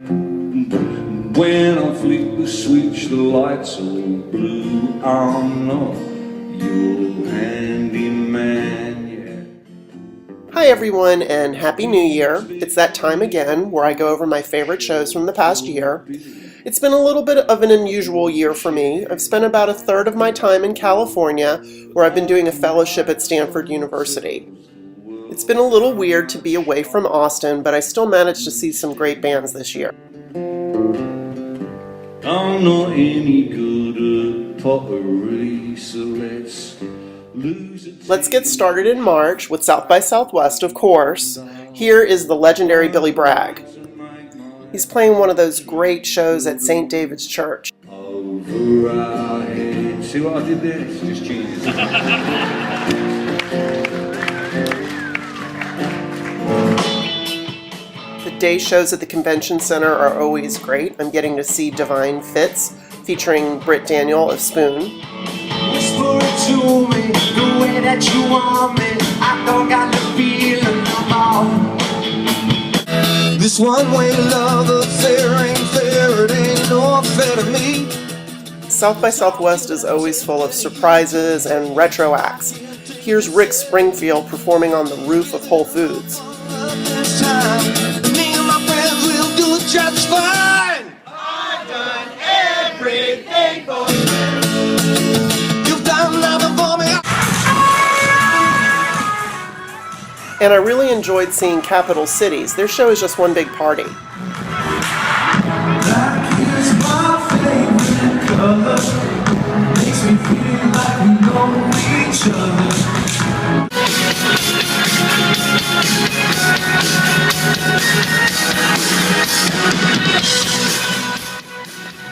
When I flick the switch, the lights all blue. I'm not your handyman, yeah. Hi everyone, and Happy New Year. It's that time again where I go over my favorite shows from the past year. It's been a little bit of an unusual year for me. I've spent about a third of my time in California, where I've been doing a fellowship at Stanford University. It's been a little weird to be away from Austin, but I still managed to see some great bands this year. I'm not any good at pottery, so Let's get started in March with South by Southwest, of course. Here is the legendary Billy Bragg. He's playing one of those great shows at St. David's Church. Over our heads. See what I did there? It's just genius. The day shows at the Convention Center are always great. I'm getting to see Divine Fits, featuring Britt Daniel of Spoon. Whisper it to me, the way that you want me. I don't got the feeling no more. This one-way love affair ain't fair, it ain't no fair to me. South by Southwest is always full of surprises and retro acts. Here's Rick Springfield performing on the roof of Whole Foods. This time, me and my friends will do it just fine. I've done everything for you. You've done nothing for me. And I really enjoyed seeing Capital Cities. Their show is just one big party. Black is my favorite color. Makes me feel like we know each other.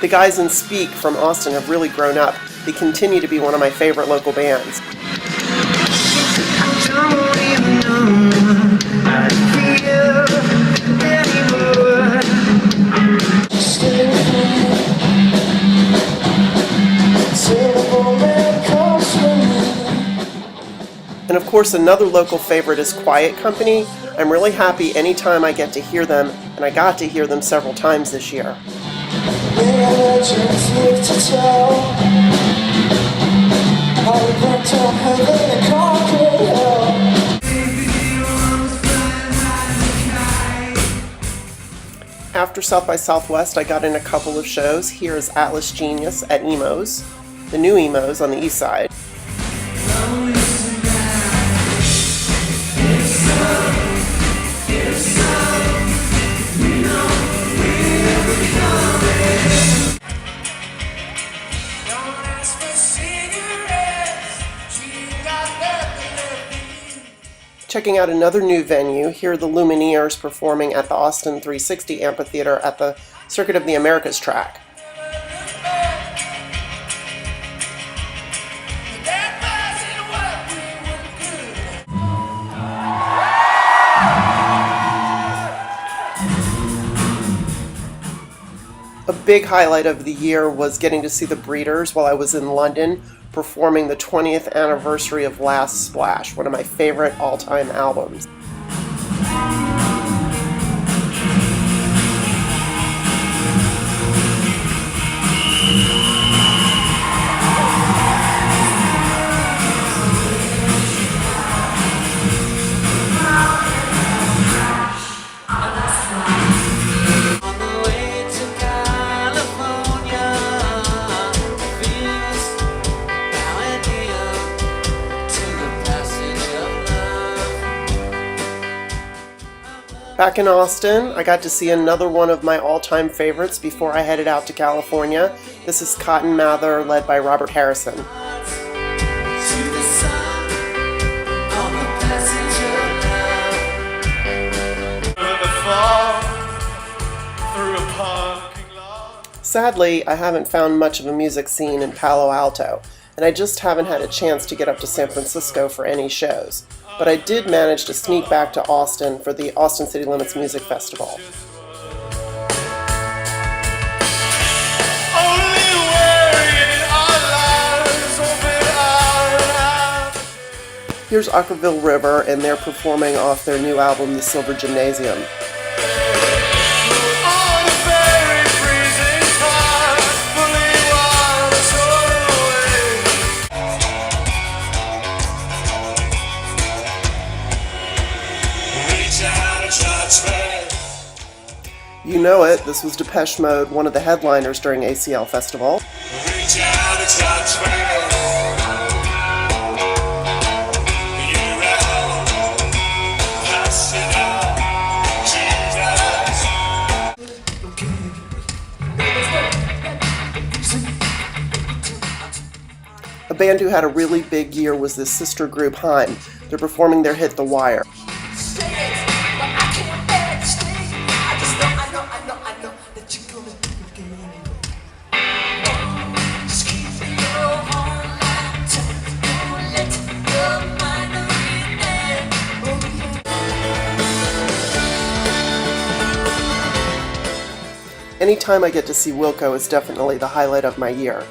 The guys in Speak from Austin have really grown up. They continue to be one of my favorite local bands. And of course, another local favorite is Quiet Company. I'm really happy anytime I get to hear them, and I got to hear them several times this year. After South by Southwest, I got in a couple of shows. Here is Atlas Genius at Emos, the new Emos on the east side. Checking out another new venue, here are the Lumineers performing at the Austin 360 Amphitheater at the Circuit of the Americas track. A big highlight of the year was getting to see the Breeders while I was in London performing the 20th anniversary of Last Splash, one of my favorite all-time albums. Back in Austin, I got to see another one of my all-time favorites before I headed out to California. This is Cotton Mather, led by Robert Harrison. Sadly, I haven't found much of a music scene in Palo Alto, and I just haven't had a chance to get up to San Francisco for any shows. But I did manage to sneak back to Austin for the Austin City Limits Music Festival. Here's Ockerville River, and they're performing off their new album, The Silver Gymnasium. You know it, this was Depeche Mode, one of the headliners during ACL Festival. Reach out and touch me. You're out, passing out, A band who had a really big year was this sister group, Haim. They're performing their hit The Wire. Anytime I get to see Wilco is definitely the highlight of my year.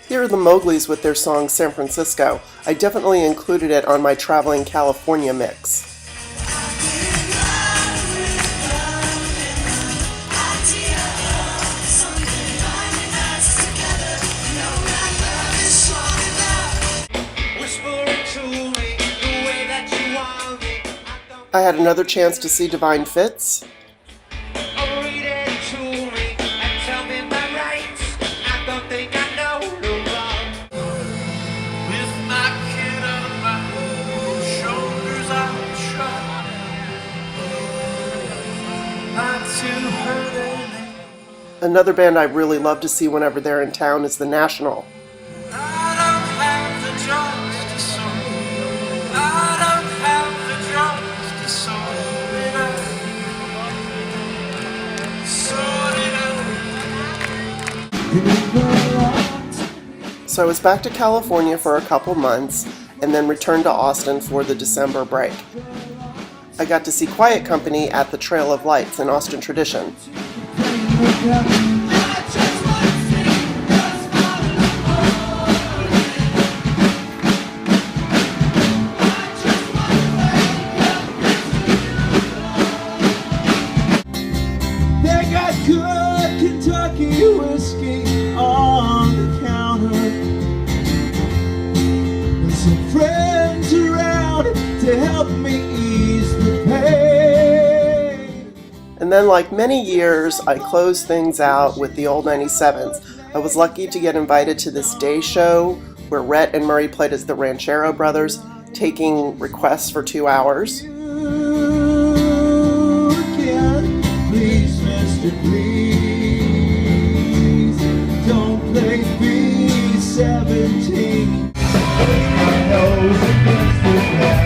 Here are the Mowglis with their song San Francisco. I definitely included it on my Traveling California mix. I had another chance to see Divine Fits. Another band I really love to see whenever they're in town is The National. So I was back to California for a couple months and then returned to Austin for the December break. I got to see Quiet Company at the Trail of Lights in Austin Tradition. They got good Kentucky whiskey on the counter, and some friends around to help me ease the pain. And then, like many years, I closed things out with the old 97s. I was lucky to get invited to this day show where Rhett and Murray played as the Ranchero Brothers, taking requests for 2 hours. Please, Mr. Please, don't play B-17. My nose against the glass.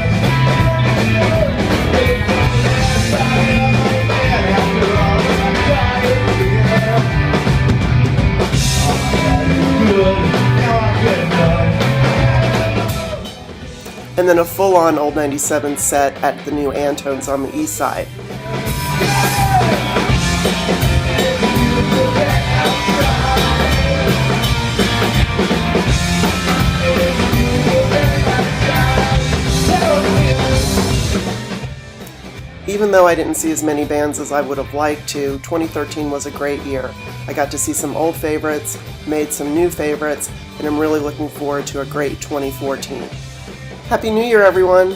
And then a full-on old 97 set at the new Antones on the east side. Even though I didn't see as many bands as I would have liked to, 2013 was a great year. I got to see some old favorites, made some new favorites, and I'm really looking forward to a great 2014. Happy New Year, everyone!